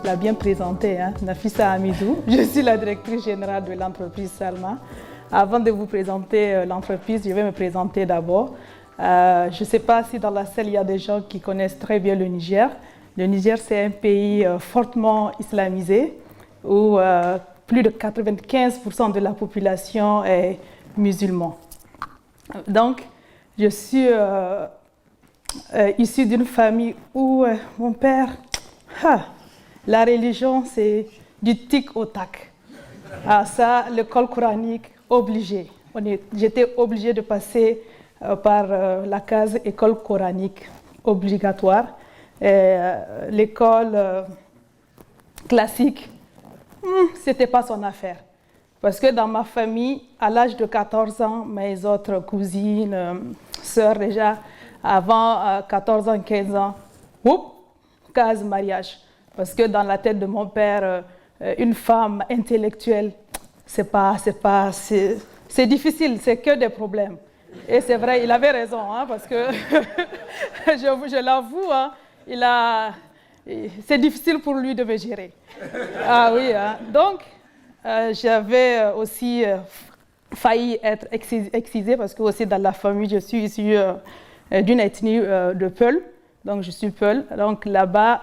l'a bien présenté, hein, Nafissa Hamidou. Je suis la directrice générale de l'entreprise Salma. Avant de vous présenter l'entreprise, je vais me présenter d'abord. Je ne sais pas si dans la salle, il y a des gens qui connaissent très bien le Niger. Le Niger, c'est un pays fortement islamisé où plus de 95% de la population est musulmane. Donc, je suis issue d'une famille où mon père, la religion, c'est du tic au tac. Ah, ça, l'école coranique, obligée. J'étais obligée de passer par la case école coranique obligatoire. L'école classique, ce n'était pas son affaire. Parce que dans ma famille, à l'âge de 14 ans, mes autres cousines, sœurs déjà, avant 14 ans, 15 ans, case mariage. Parce que dans la tête de mon père, une femme intellectuelle, c'est difficile, c'est que des problèmes. Et c'est vrai, il avait raison, hein, parce que je l'avoue, hein, c'est difficile pour lui de me gérer. Ah oui, hein. Donc, j'avais aussi failli être excisée parce que aussi dans la famille, je suis issue d'une ethnie de Peul, donc je suis Peul. Donc là-bas,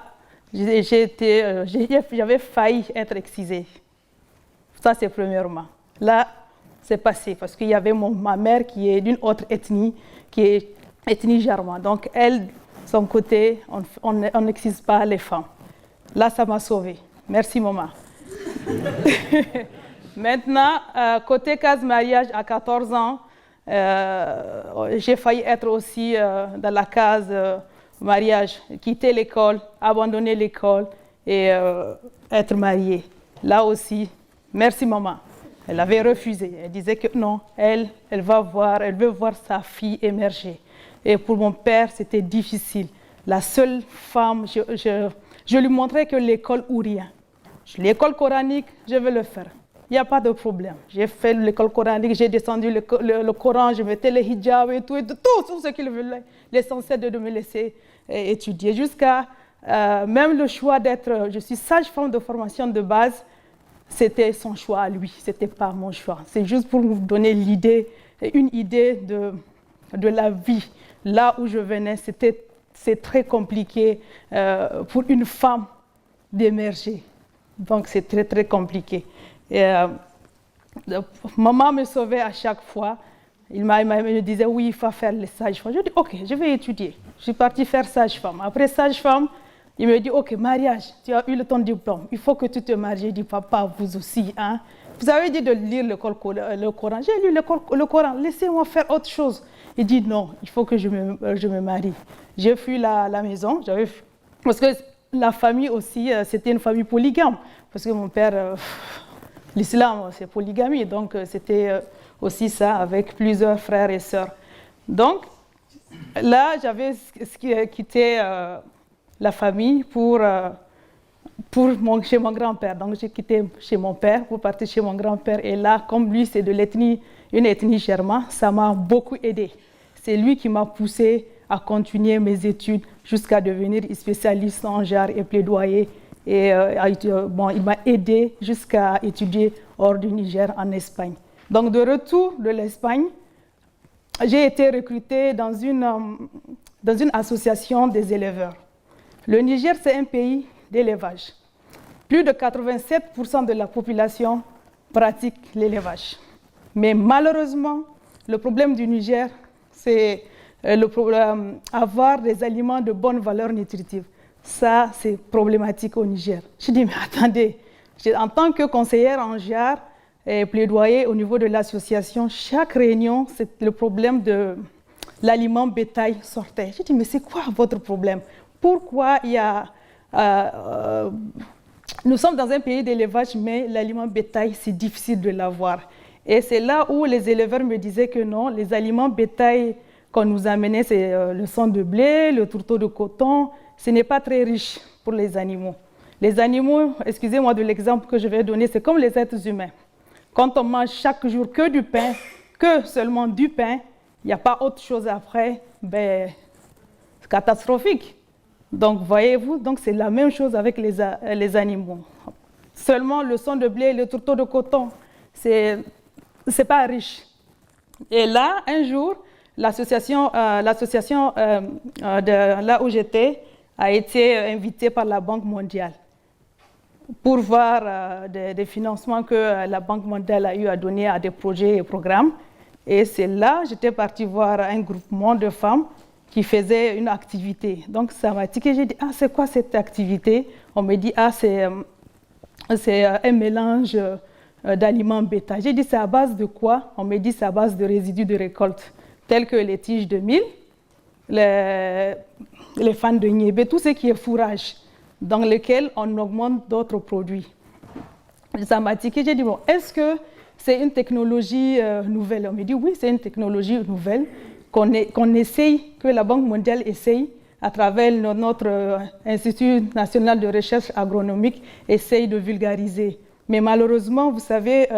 j'avais failli être excisée. Ça, c'est premièrement. Là, c'est passé parce qu'il y avait ma mère qui est d'une autre ethnie, qui est ethnie germane. Donc elle, son côté, on n'excise pas les femmes. Là, ça m'a sauvée. Merci, maman. Maintenant, côté case mariage, à 14 ans, j'ai failli être aussi dans la case mariage, quitter l'école, abandonner l'école et être mariée. Là aussi, merci maman. Elle avait refusé. Elle disait que non, elle veut voir sa fille émerger. Et pour mon père, c'était difficile. La seule femme, je lui montrais que l'école ou rien. L'école coranique, je vais le faire. Il n'y a pas de problème. J'ai fait l'école coranique, j'ai descendu le Coran, je mettais le hijab et tout ce qu'il voulait. L'essentiel de me laisser étudier. Jusqu'à même le choix d'être, je suis sage-femme de formation de base, c'était son choix à lui, ce n'était pas mon choix. C'est juste pour vous donner une idée de la vie. Là où je venais, c'est très compliqué pour une femme d'émerger. Donc c'est très très compliqué. Et, maman me sauvait à chaque fois. Il me disait oui, il faut faire les sages-femmes. Je dis ok, je vais étudier. Je suis partie faire sage-femme. Après sage-femme, il me dit ok, mariage, tu as eu ton diplôme, il faut que tu te maries. Je dis papa, vous aussi, hein. Vous avez dit de lire le Coran. J'ai lu le Coran, laissez-moi faire autre chose. Il dit non, il faut que je me marie. J'ai fui la maison, parce que la famille aussi, c'était une famille polygame. Parce que mon père, l'islam, c'est polygamie, donc c'était aussi ça avec plusieurs frères et sœurs. Donc là, j'avais quitté la famille chez mon grand-père. Donc j'ai quitté chez mon père pour partir chez mon grand-père. Et là, comme lui, c'est une ethnie germane, ça m'a beaucoup aidé. C'est lui qui m'a poussé à continuer mes études jusqu'à devenir spécialiste en genre et plaidoyer. Et il m'a aidé jusqu'à étudier hors du Niger en Espagne. Donc de retour de l'Espagne, j'ai été recrutée dans une association des éleveurs. Le Niger, c'est un pays d'élevage. Plus de 87% de la population pratique l'élevage. Mais malheureusement, le problème du Niger, c'est le problème avoir des aliments de bonne valeur nutritive. Ça, c'est problématique au Niger. Je dis, mais attendez, en tant que conseillère en genre et plaidoyer au niveau de l'association, chaque réunion, c'est le problème de l'aliment bétail sortait. Je dis, mais c'est quoi votre problème? Pourquoi il y a... nous sommes dans un pays d'élevage, mais l'aliment bétail, c'est difficile de l'avoir. Et c'est là où les éleveurs me disaient que non, les aliments bétail qu'on nous amenait, c'est le sang de blé, le tourteau de coton, ce n'est pas très riche pour les animaux. Les animaux, excusez-moi de l'exemple que je vais donner, c'est comme les êtres humains. Quand on mange chaque jour que du pain, que seulement du pain, il n'y a pas autre chose après, c'est catastrophique. Donc, voyez-vous, donc c'est la même chose avec les animaux. Seulement le son de blé, le tourteau de coton, c'est pas riche. Et là, un jour, l'association de là où j'étais a été invitée par la Banque mondiale pour voir des financements que la Banque mondiale a eu à donner à des projets et programmes. Et c'est là que j'étais partie voir un groupement de femmes qui faisaient une activité. Donc ça m'a tiqué, j'ai dit, ah, c'est quoi cette activité? On me dit, ah, c'est un mélange d'aliments bétail. J'ai dit, c'est à base de quoi? On me dit, c'est à base de résidus de récolte, tels que les tiges de mil, les fans de niébé, tout ce qui est fourrage, dans lequel on augmente d'autres produits. Ça m'a tiqué, j'ai dit, bon, est-ce que c'est une technologie nouvelle? On me dit, oui, c'est une technologie nouvelle qu'on essaye, que la Banque mondiale essaye, à travers notre Institut national de recherche agronomique, essaye de vulgariser. Mais malheureusement, vous savez,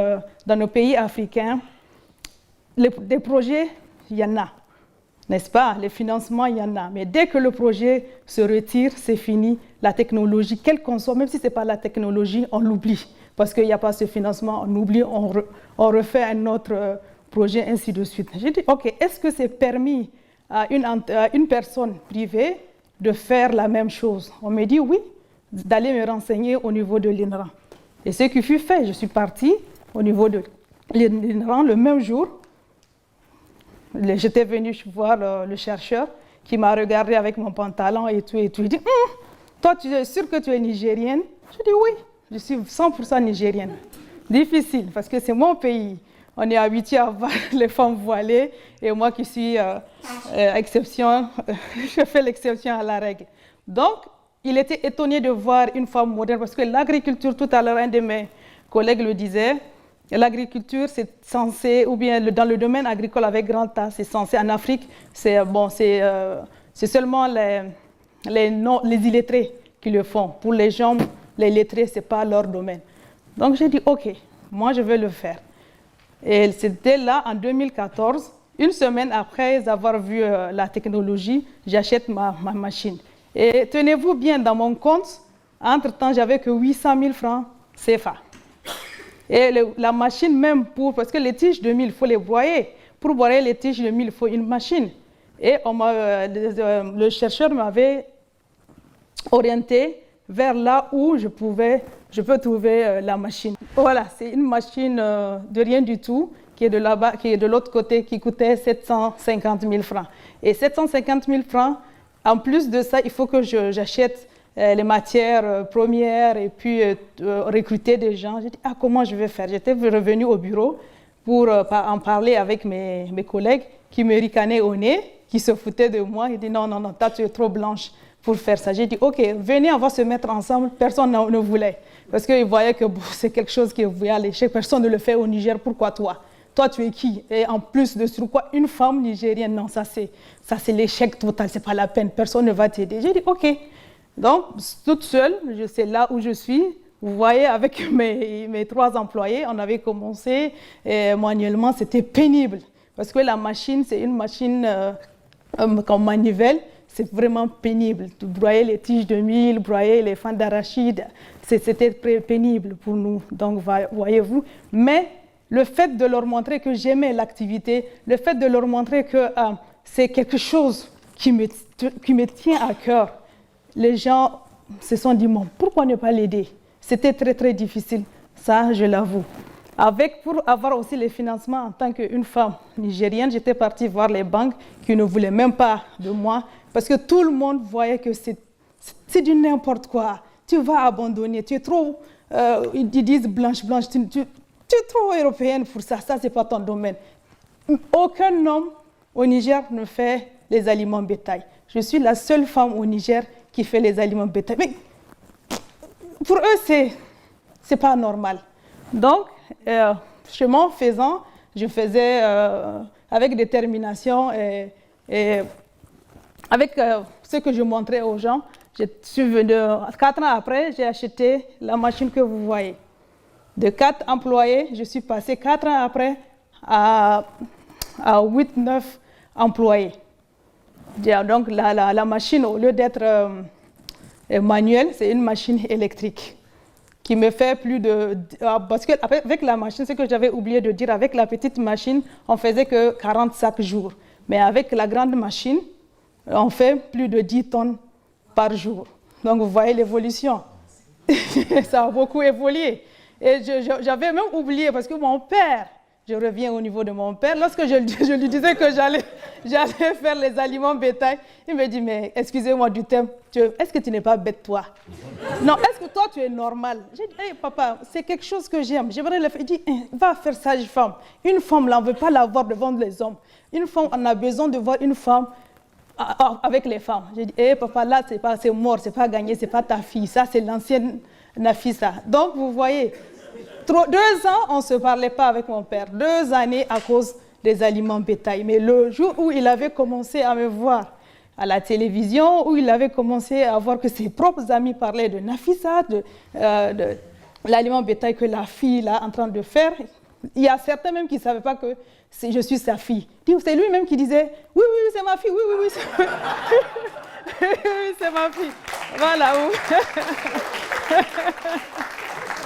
dans nos pays africains, des projets, il y en a, n'est-ce pas? Les financements, il y en a. Mais dès que le projet se retire, c'est fini. La technologie, quelle qu'on soit, même si ce n'est pas la technologie, on l'oublie. Parce qu'il n'y a pas ce financement, on oublie, on refait un autre projet, ainsi de suite. J'ai dit, OK, est-ce que c'est permis à une personne privée de faire la même chose? On me dit oui, d'aller me renseigner au niveau de l'INRA. Et ce qui fut fait, je suis partie au niveau de l'INRA le même jour. J'étais venue voir le chercheur qui m'a regardé avec mon pantalon et tout. Il dit, toi, tu es sûre que tu es nigérienne? Je dis oui, je suis 100% nigérienne. Difficile, parce que c'est mon pays. On est habitué à voir les femmes voilées et moi qui suis exception, je fais l'exception à la règle. Donc, il était étonné de voir une femme moderne parce que l'agriculture, tout à l'heure, un de mes collègues le disait, l'agriculture, c'est censé, ou bien dans le domaine agricole avec grand A, c'est censé, en Afrique, c'est seulement les illettrés qui le font. Pour les gens, les lettrés, ce n'est pas leur domaine. Donc, j'ai dit, OK, moi, je vais le faire. Et c'était là, en 2014, une semaine après avoir vu la technologie, j'achète ma machine. Et tenez-vous bien, dans mon compte, entre-temps, j'avais que 800 000 francs CFA. Et la machine même, parce que les tiges de mil, il faut les broyer. Pour broyer les tiges de mil, il faut une machine. Et le chercheur m'avait orienté vers là où je peux trouver la machine. Voilà, c'est une machine de rien du tout qui est de là-bas, qui est de l'autre côté, qui coûtait 750 000 francs. Et 750 000 francs, en plus de ça, il faut que j'achète les matières premières et puis recruter des gens. J'ai dit, ah, comment je vais faire? J'étais revenue au bureau pour en parler avec mes collègues qui me ricanaient au nez, qui se foutaient de moi. Ils disaient, non, non, non, toi, tu es trop blanche pour faire ça. J'ai dit, OK, venez, on va se mettre ensemble. Personne ne voulait. Parce qu'ils voyaient que c'est quelque chose qui est à l'échec. Personne ne le fait au Niger. Pourquoi toi? Toi, tu es qui? Et en plus de sur quoi, une femme nigérienne, non, ça c'est l'échec total. C'est pas la peine. Personne ne va t'aider. J'ai dit, OK. Donc, toute seule, je sais là où je suis. Vous voyez, avec mes 3 employés, on avait commencé manuellement. C'était pénible. Parce que la machine, c'est une machine comme manivelle. C'est vraiment pénible. Broyer les tiges de mil, broyer les fans d'arachide, c'était pénible pour nous. Donc, voyez-vous. Mais le fait de leur montrer que j'aimais l'activité, le fait de leur montrer que c'est quelque chose qui me tient à cœur, les gens se sont dit, bon, pourquoi ne pas l'aider? C'était très, très difficile. Ça, je l'avoue. Pour avoir aussi les financements en tant qu'une femme nigérienne, j'étais partie voir les banques qui ne voulaient même pas de moi parce que tout le monde voyait que c'est du n'importe quoi. Tu vas abandonner, tu es trop, ils disent blanche, blanche, tu es trop européenne pour ça, ça c'est pas ton domaine. Aucun homme au Niger ne fait les aliments bétail. Je suis la seule femme au Niger qui fait les aliments bétail. Mais pour eux, c'est pas normal. Donc, chemin faisant, je faisais avec détermination et avec ce que je montrais aux gens. Je suis venue, 4 ans après, j'ai acheté la machine que vous voyez. De 4 employés, je suis passée 4 ans après à 8-9 employés. Donc la machine, au lieu d'être manuelle, c'est une machine électrique qui me fait plus de... Parce qu'avec la machine, ce que j'avais oublié de dire, avec la petite machine, on faisait que 40 sacs jour. Mais avec la grande machine, on fait plus de 10 tonnes par jour. Donc vous voyez l'évolution. Ça a beaucoup évolué. Et j'avais même oublié, parce que mon père, je reviens au niveau de mon père, lorsque je lui disais que j'allais faire les aliments bétail, il me dit, mais excusez-moi du terme, est-ce que tu n'es pas bête toi? Non, est-ce que toi tu es normal? J'ai dit, hey, papa, c'est quelque chose que j'aime, j'aimerais le faire. Il dit, va faire sage-femme. Une femme, là, on ne veut pas la voir devant les hommes. Une femme, on a besoin de voir une femme avec les femmes. J'ai dit, hey, papa, là, c'est mort, c'est pas gagné, c'est pas ta fille, ça c'est l'ancienne Nafisa. Donc, vous voyez, 2 ans, on ne se parlait pas avec mon père. 2 années à cause des aliments bétail. Mais le jour où il avait commencé à me voir à la télévision, où il avait commencé à voir que ses propres amis parlaient de Nafisa, de l'aliment bétail que la fille est en train de faire, il y a certains même qui ne savaient pas que je suis sa fille. C'est lui-même qui disait, oui, oui, c'est ma fille, oui, oui, oui, oui, c'est ma fille. Voilà.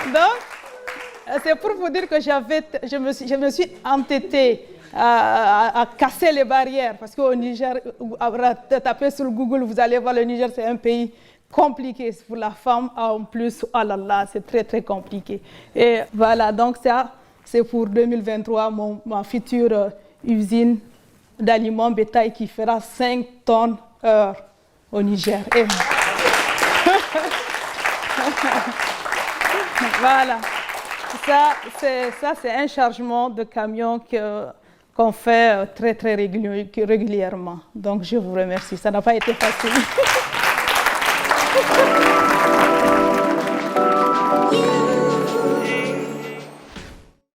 Donc, c'est pour vous dire que je me suis entêtée à casser les barrières. Parce qu'au Niger, tapez sur Google, vous allez voir, le Niger, c'est un pays compliqué pour la femme. En plus, oh là là, c'est très, très compliqué. Et voilà, donc ça, c'est pour 2023, ma future usine d'aliments bétail qui fera 5 tonnes heure au Niger. Et... voilà. Ça, c'est un chargement de camion qu'on fait très, très régulièrement. Donc, je vous remercie. Ça n'a pas été facile.